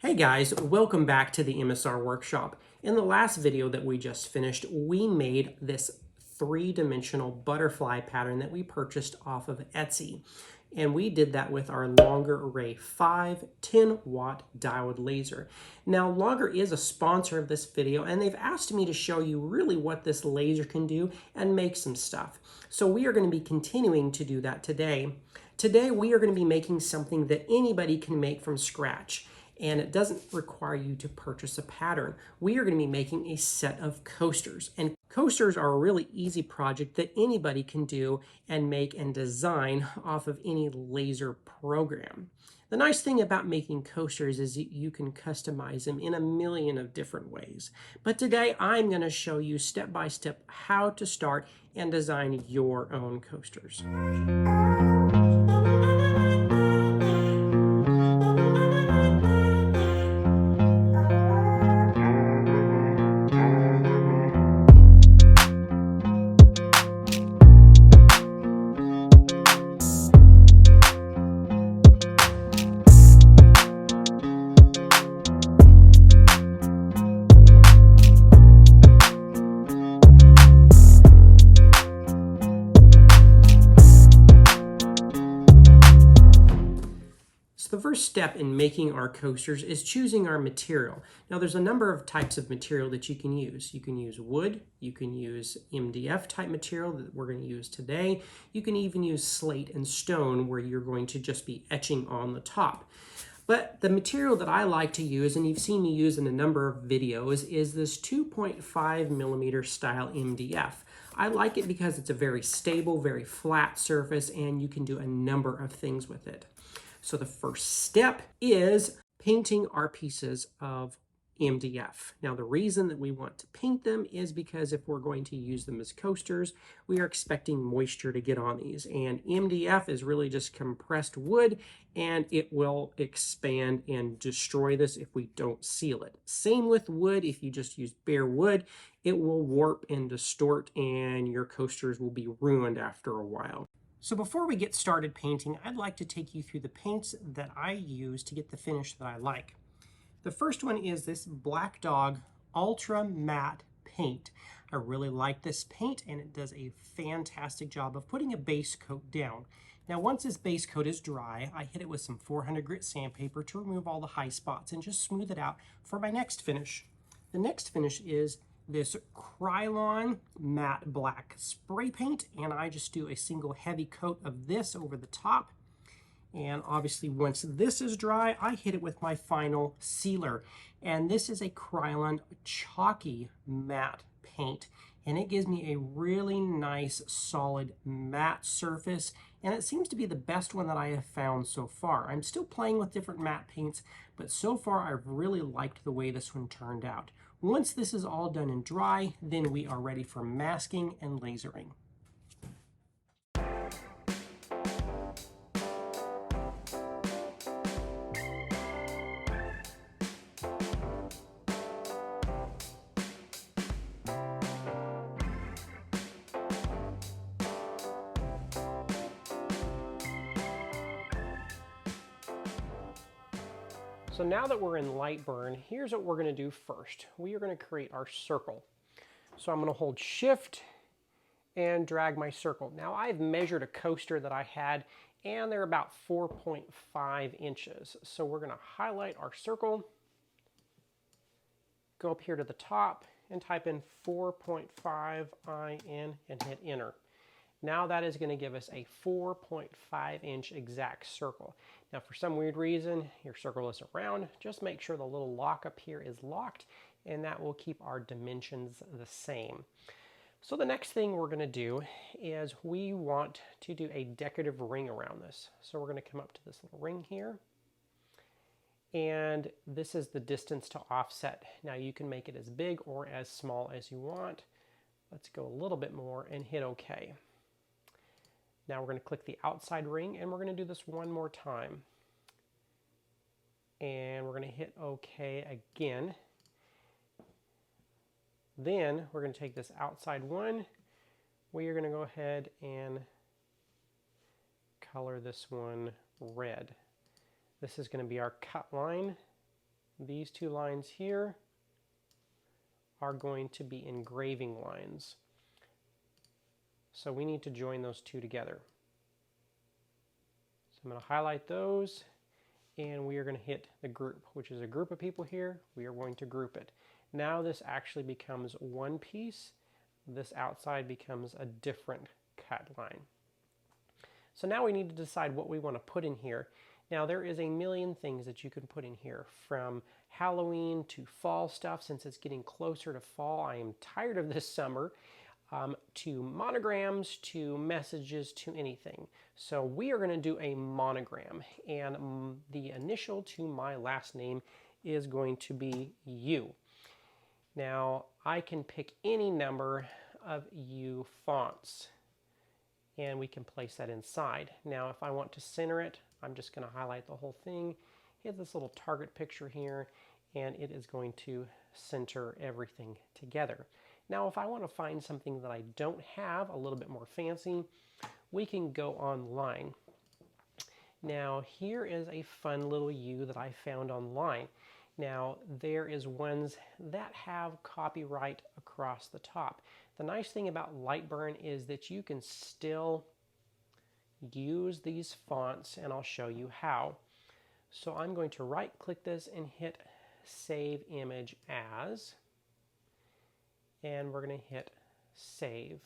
Hey guys, welcome back to the MSR workshop. In the last video that we just finished, we made this three-dimensional butterfly pattern that we purchased off of Etsy. And we did that with our Longer Array 5 10-watt diode laser. Now, Longer is a sponsor of this video, and they've asked me to show you really what this laser can do and make some stuff. So we are going to be continuing to do that today. Today, we are going to be making something that anybody can make from scratch. And it doesn't require you to purchase a pattern. We are going to be making a set of coasters. And coasters are a really easy project that anybody can do and make and design off of any laser program. The nice thing about making coasters is you can customize them in a million of different ways. But today I'm going to show you step by step how to start and design your own coasters. The first step in making our coasters is choosing our material. Now there's a number of types of material that you can use. You can use wood, you can use MDF type material that we're going to use today. You can even use slate and stone where you're going to just be etching on the top. But the material that I like to use, and you've seen me use in a number of videos, is this 2.5 millimeter style MDF. I like it because it's a very stable, very flat surface, and you can do a number of things with it. So the first step is painting our pieces of MDF. Now the reason that we want to paint them is because if we're going to use them as coasters, we are expecting moisture to get on these. And MDF is really just compressed wood, and it will expand and destroy this if we don't seal it. Same with wood. If you just use bare wood, it will warp and distort and your coasters will be ruined after a while. So before we get started painting, I'd like to take you through the paints that I use to get the finish that I like. The first one is this Black Dog Ultra Matte Paint. I really like this paint, and it does a fantastic job of putting a base coat down. Now once this base coat is dry, I hit it with some 400 grit sandpaper to remove all the high spots and just smooth it out for my next finish. The next finish is this Krylon Matte Black spray paint, and I just do a single heavy coat of this over the top. And obviously once this is dry, I hit it with my final sealer. And this is a Krylon Chalky Matte Paint, and it gives me a really nice solid matte surface, and it seems to be the best one that I have found so far. I'm still playing with different matte paints, but so far I've really liked the way this one turned out. Once this is all done and dry, then we are ready for masking and lasering. So now that we're in light burn, here's what we're going to do first. We are going to create our circle. So I'm going to hold Shift and drag my circle. Now I've measured a coaster that I had, and they're about 4.5 inches. So we're going to highlight our circle, go up here to the top, and type in 4.5 IN and hit Enter. Now that is going to give us a 4.5 inch exact circle. Now for some weird reason your circle isn't round, just make sure the little lock up here is locked, and that will keep our dimensions the same. So the next thing we're going to do is we want to do a decorative ring around this. So we're going to come up to this little ring here, and this is the distance to offset. Now you can make it as big or as small as you want. Let's go a little bit more and hit OK. Now we're going to click the outside ring, and we're going to do this one more time. And we're going to hit OK again. Then we're going to take this outside one. We are going to go ahead and color this one red. This is going to be our cut line. These two lines here are going to be engraving lines. So we need to join those two together. So I'm going to highlight those, and we are going to hit the group, which is a group of people here. We are going to group it. Now this actually becomes one piece. This outside becomes a different cut line. So now we need to decide what we want to put in here. Now there is a million things that you can put in here, from Halloween to fall stuff. Since it's getting closer to fall, I am tired of this summer, to monograms, to messages, to anything. So we are going to do a monogram, and the initial to my last name is going to be U. Now I can pick any number of U fonts, and we can place that inside. Now if I want to center it, I'm just going to highlight the whole thing, hit this little target picture here, and it is going to center everything together. Now if I want to find something that I don't have, a little bit more fancy, we can go online. Now here is a fun little U that I found online. Now there is ones that have copyright across the top. The nice thing about Lightburn is that you can still use these fonts, and I'll show you how. So I'm going to right click this and hit Save Image As, and we're going to hit Save.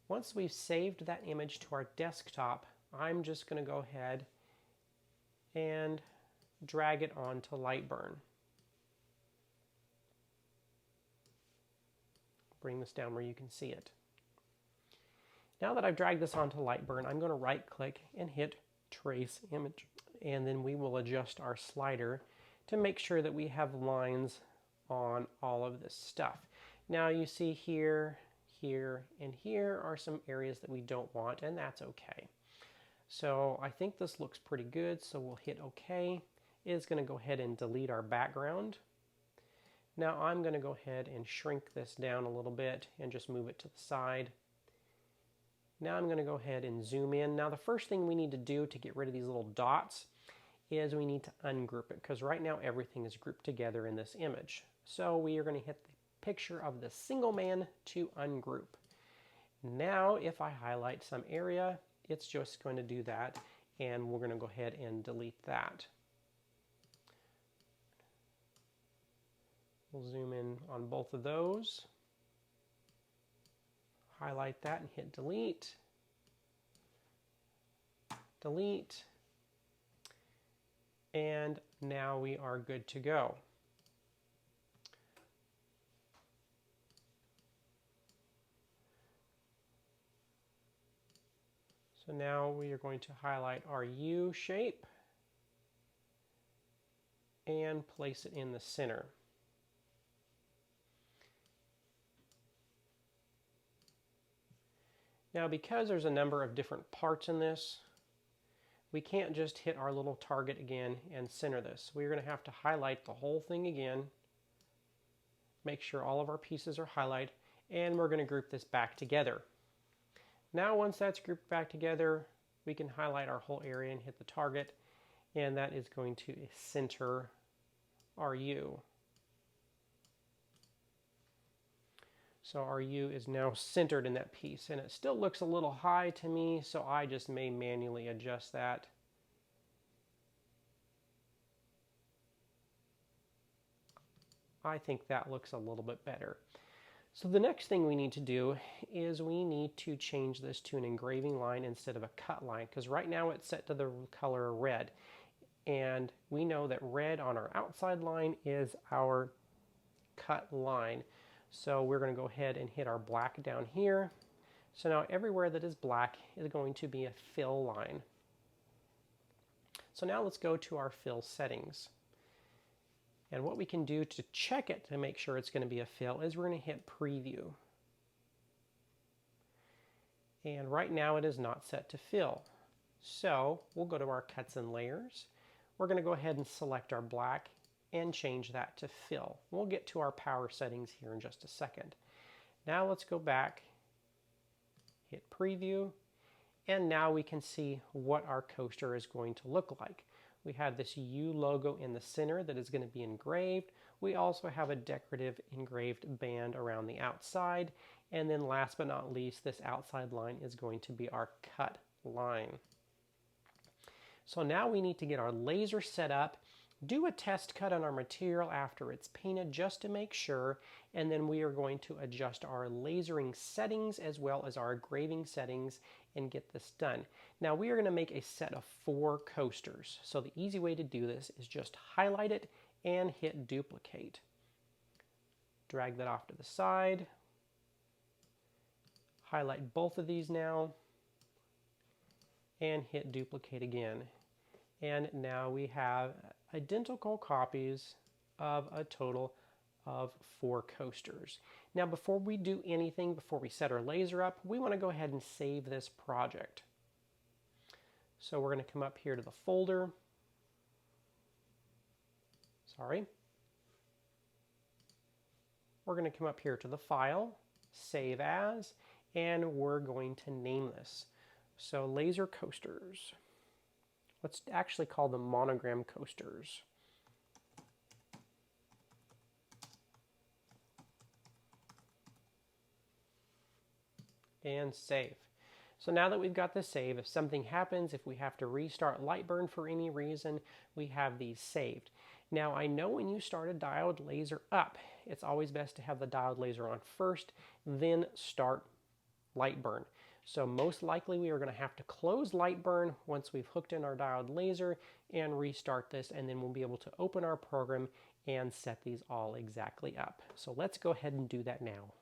Once we've saved that image to our desktop, I'm just going to go ahead and drag it onto Lightburn. Bring this down where you can see it. Now that I've dragged this onto Lightburn, I'm going to right click and hit Trace Image, and then we will adjust our slider to make sure that we have lines on all of this stuff. Now you see here, here, and here are some areas that we don't want, and that's okay. So I think this looks pretty good, so we'll hit OK. It's going to go ahead and delete our background. Now I'm going to go ahead and shrink this down a little bit and just move it to the side. Now I'm going to go ahead and zoom in. Now the first thing we need to do to get rid of these little dots is we need to ungroup it, because right now everything is grouped together in this image. So we are going to hit the picture of the single man to ungroup. Now if I highlight some area, it's just going to do that, and we're going to go ahead and delete that. We'll zoom in on both of those. Highlight that and hit delete. Delete. And now we are good to go. So now we are going to highlight our U shape and place it in the center. Now because there's a number of different parts in this, we can't just hit our little target again and center this. We're going to have to highlight the whole thing again, make sure all of our pieces are highlighted, and we're going to group this back together. Now once that's grouped back together, we can highlight our whole area and hit the target, and that is going to center our U. So our U is now centered in that piece, and it still looks a little high to me, so I just may manually adjust that. I think that looks a little bit better. So the next thing we need to do is we need to change this to an engraving line instead of a cut line, because right now it's set to the color red, and we know that red on our outside line is our cut line. So we're going to go ahead and hit our black down here. So now everywhere that is black is going to be a fill line. So now let's go to our fill settings. And what we can do to check it to make sure it's going to be a fill is we're going to hit preview. And right now it is not set to fill. So we'll go to our cuts and layers. We're going to go ahead and select our black and change that to fill. We'll get to our power settings here in just a second. Now let's go back, hit preview, and now we can see what our coaster is going to look like. We have this U logo in the center that is going to be engraved. We also have a decorative engraved band around the outside. And then last but not least, this outside line is going to be our cut line. So now we need to get our laser set up, do a test cut on our material after it's painted just to make sure, and then we are going to adjust our lasering settings as well as our engraving settings and get this done. Now we are going to make a set of 4 coasters. So the easy way to do this is just highlight it and hit duplicate. Drag that off to the side. Highlight both of these now and hit duplicate again. And now we have identical copies of a total of 4 coasters. Now before we do anything, before we set our laser up, we want to go ahead and save this project. So we're going to come up here to the folder. We're going to come up here to the file, save as, and we're going to name this. So laser coasters. Let's actually call them Monogram coasters. And save. So now that we've got this save, if something happens, if we have to restart Lightburn for any reason, we have these saved. Now I know when you start a diode laser up, it's always best to have the diode laser on first, then start Lightburn. So most likely we are going to have to close Lightburn once we've hooked in our diode laser and restart this, and then we'll be able to open our program and set these all exactly up. So let's go ahead and do that now.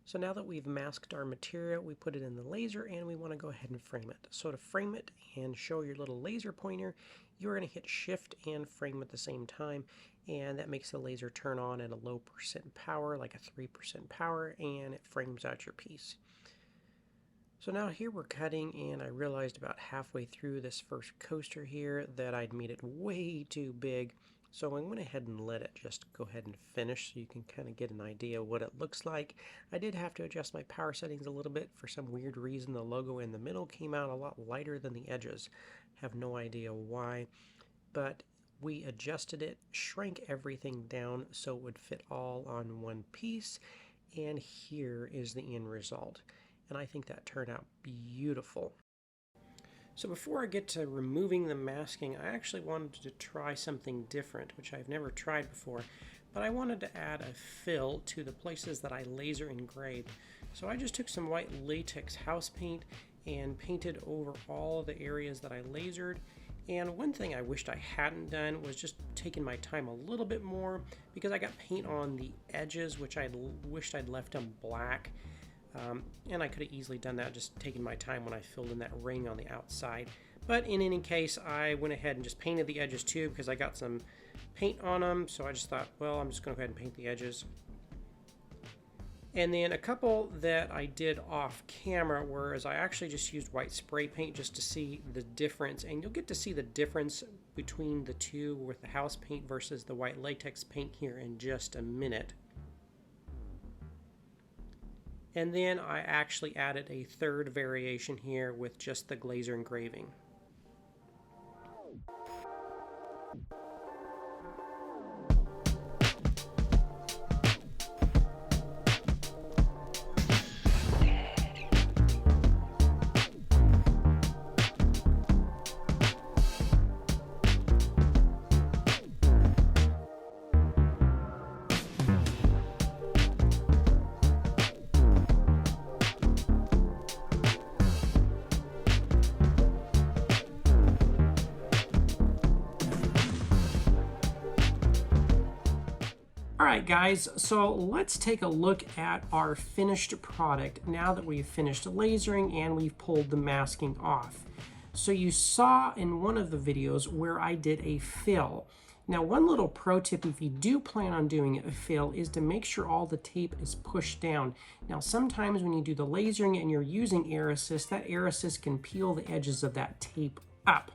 So now that we've masked our material, we put it in the laser and we want to go ahead and frame it. So to frame it and show your little laser pointer, you're going to hit shift and frame at the same time, and that makes the laser turn on at a low percent power, like a 3% power, and it frames out your piece. So now here we're cutting, and I realized about halfway through this first coaster here that I'd made it way too big. So I went ahead and let it just go ahead and finish so you can kind of get an idea of what it looks like. I did have to adjust my power settings a little bit. For some weird reason, the logo in the middle came out a lot lighter than the edges. Have no idea why, but we adjusted it, shrank everything down so it would fit all on one piece, and here is the end result. And I think that turned out beautiful. So before I get to removing the masking, I actually wanted to try something different, which I've never tried before, but I wanted to add a fill to the places that I laser engraved. So I just took some white latex house paint and painted over all the areas that I lasered. And one thing I wished I hadn't done was just taken my time a little bit more, because I got paint on the edges, which I wished I'd left them black. And I could have easily done that, just taking my time when I filled in that ring on the outside. But in any case, I went ahead and just painted the edges too, because I got some paint on them. So I just thought, well, I'm just going to go ahead and paint the edges. And then a couple that I did off camera were, I actually just used white spray paint just to see the difference. And you'll get to see the difference between the two with the house paint versus the white latex paint here in just a minute. And then I actually added a third variation here with just the glazer engraving. Alright guys, so let's take a look at our finished product now that we've finished lasering and we've pulled the masking off. So you saw in one of the videos where I did a fill. Now one little pro tip if you do plan on doing a fill is to make sure all the tape is pushed down. Now sometimes when you do the lasering and you're using air assist, that air assist can peel the edges of that tape up.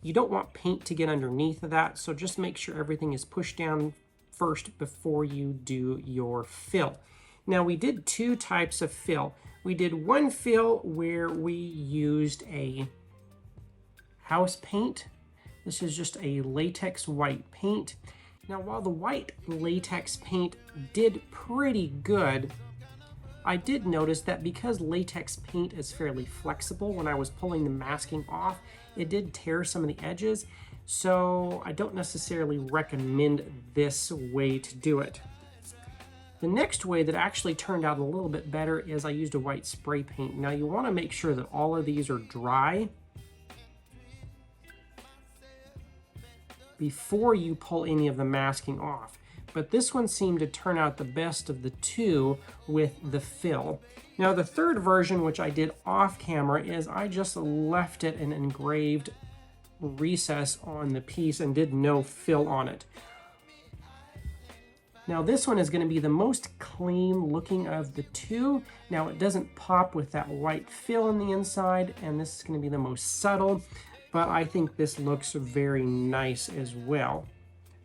You don't want paint to get underneath of that, so just make sure everything is pushed down first before you do your fill. Now we did 2 types of fill. We did one fill where we used a house paint This is just a latex white paint. Now, while the white latex paint did pretty good, I did notice that because latex paint is fairly flexible, when I was pulling the masking off, it did tear some of the edges. So I don't necessarily recommend this way to do it. The next way that actually turned out a little bit better is I used a white spray paint. Now you want to make sure that all of these are dry before you pull any of the masking off. But this one seemed to turn out the best of the two with the fill. Now the third version, which I did off camera, is I just left it an engraved recess on the piece and did no fill on it. Now this one is going to be the most clean looking of the two. Now it doesn't pop with that white fill on the inside, and this is going to be the most subtle, but I think this looks very nice as well.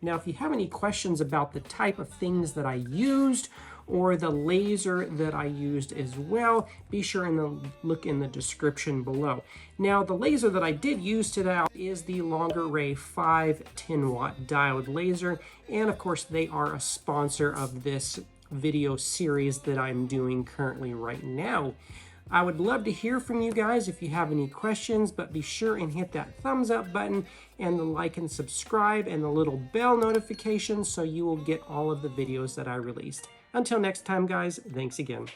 Now, if you have any questions about the type of things that I used or the laser that I used as well, be sure and look in the description below. Now, the laser that I did use today is the Longer Ray 5 10-watt diode laser, and of course they are a sponsor of this video series that I'm doing currently right now. I would love to hear from you guys if you have any questions, but be sure and hit that thumbs up button and the like and subscribe and the little bell notification so you will get all of the videos that I released. Until next time, guys, thanks again.